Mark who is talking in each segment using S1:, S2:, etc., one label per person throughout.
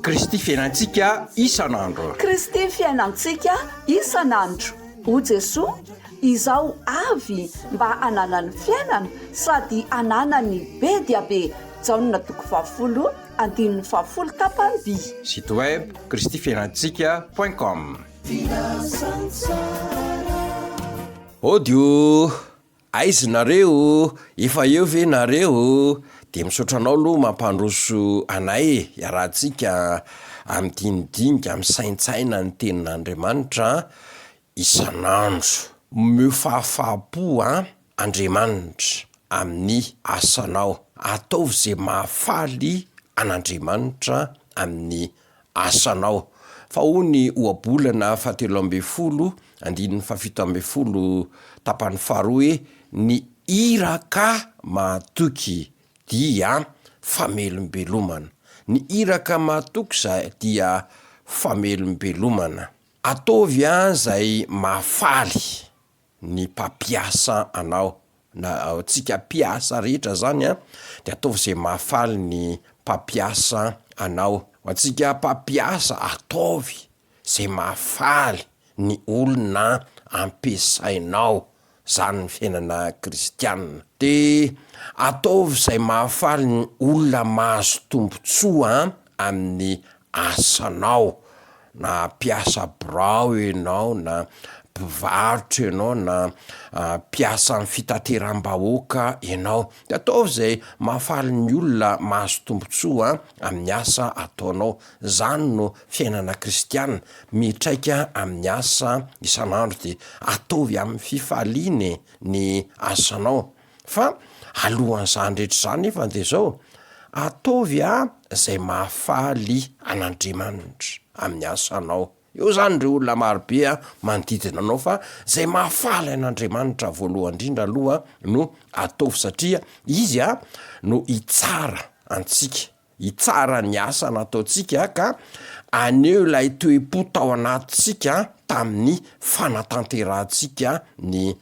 S1: Kristy fiainantsika isan'andro.
S2: Kristy fiainantsika isan'andro. O Jesoa, izao avy mba ananany fiainana sady ananany be dia be. Jaonina toko 20 andininy 20 tapany.
S1: Site web kristyfiainantsika.com. Odio, aizy nareo, efa eo ve nareo? De misaotranao aloha mampandroso anay iarahantsika amin'dinidinika amin'ny saintsaina ny tenin'Andriamanitra isan'andro. Meo fahafapo Andriamanitra amin'ny asanao. Ataovy izay mahafaly an'Andriamanitra amin'ny asanao. Fa hoy ohabolana 17 andininy 17 tapany faharoa hoe ny iraka mahatoky dia famelombelomana. Ny iraka mahatoky dia famelombelomana. Ataovy izay mahafaly ny mpampiasa anao. Na antsika mpiasa rehetra zany de ataovy izay mahafaly ny mpampiasa anao. Antsika mpampiasa ataovy izay mahafaly ny olona ampiasainao. Zany ny fiainana kristianina. De ataovy izay mahafaly ny olona mahazo tombontsoa amin'ny asanao. Na mpiasa birao ianao, na mpivarotra ianao, na mpiasa amin'ny fitateram-bahoaka ianao. De ataovy izay mahafaly ny olona mahazo tombontsoa amin'ny asa ataonao. Zany no fiainana kristianina, mitraika amin'ny asa isan'andro. De ataovy amin'ny fifaliany ny asanao. Fa alohan'izany rehetra zany nefa de zao, ataovy izay mahafaly an'Andriamanitra amin'ny asanao. Eo zany re olona marobe manodidina anao, fa izay mahafaly an'Andriamanitra voalohany indrindra aloha no ataovy, satria izy no hitsara antsika, hitsara ny asa nataontsika ka aneo ilay toe-po tao anatintsika tamin'ny fanatanterantsika ny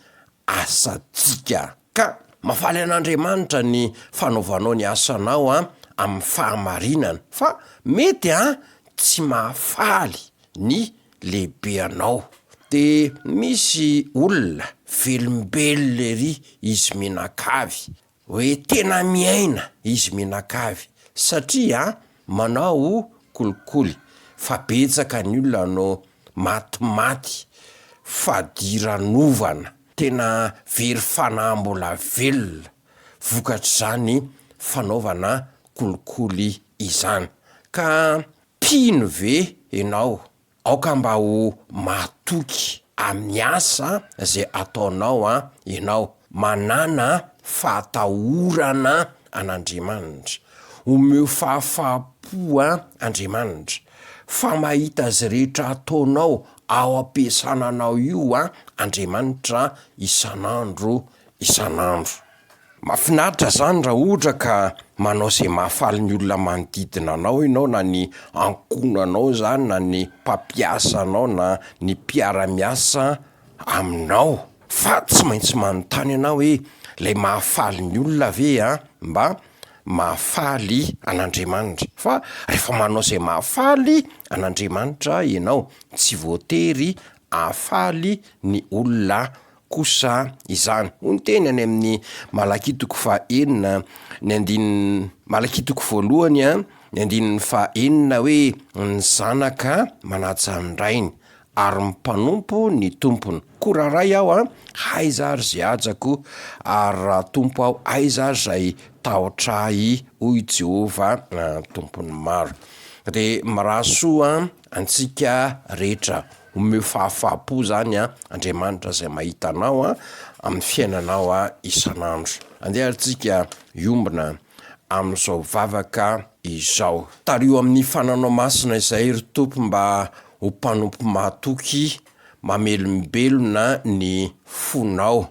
S1: asantsika. Ka mahafaly an'Andriamanitra ny fanaovanao ny asanao amin'ny fahamarinana, fa mety tsy mahafaly ny lehibe anao. De misy olona velombelona ery izy mihinan-kavy, hoe tena miaina izy mihinan-kavy, satria manao kolikoly. Fa betsaka ny olona no matimaty fadiran'ovana, tena very fanambola velona vokatr'izany fanaovana kolikoly izany. Ka mpino ve ianao? Aoka mba ho matoky amin'ny asa izay ataonao ianao. Manana fahatahorana an'Andriamanitra, omeo fahafapo Andriamanitra, fa mahita azy rehetra ataonao ao ampiasananao io Andriamanitra isan'andro isan'andro. Mahafinaritra zany raha ohatra ka manao izay mahafaly ny olona manodidina anao ianao, na ny ankonanao zany, na ny mpampiasa anao, na ny mpiara-miasa aminao. Fa tsy maintsy manontany ianao hoe lay mahafaly ny olona ve mba mahafaly an'Andriamanitra? Fa rehefa manao izay mahafaly an'Andriamanitra ianao, tsy voatery ahafaly ny olona kosa izany. Hoy ny teny any amin'ny Malakitoko 9 ny andininy Malakitoko 1 ny andininy 9 hoe ny zanaka manaja ny rainy ary ny mpanompo ny tompony. Koraray aho haiza ary zay ajako, ary raha tompo aho aiza ary zay tahotrahy, hoy Jehova tompony maro. De mirahasoa antsika rehetra, omeo fahafapo zany Andriamanitra izay mahita anao amin'ny fiainanao isan'andro. Andeha antsika iombona amin'izao vavaka izao. Tario amin'ny fananao masina izay ry Tompo mba ho mpanompo mahatoky, mamelombelona ny fonao,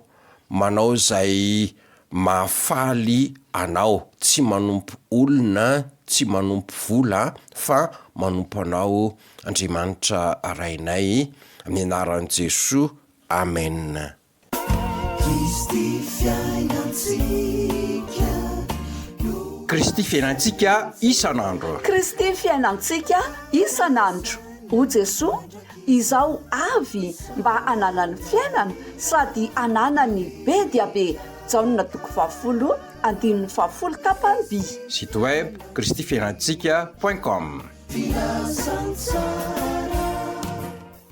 S1: manao izay mahafaly anao, tsy manompo olona, tsy manompo vola, fa manompo anao Andriamanitra rainay, amin'ny anaran'i Jesoa. Amen. Kristy fiainantsika kristy fiainantsika isan'andro
S2: kristy fiainantsika isan'andro o jesoa izao avy mba hananany fiainana sady hananany be dia be jaonina toko 20 andininy 20 tapany by
S1: site web kristyfiainantsika.com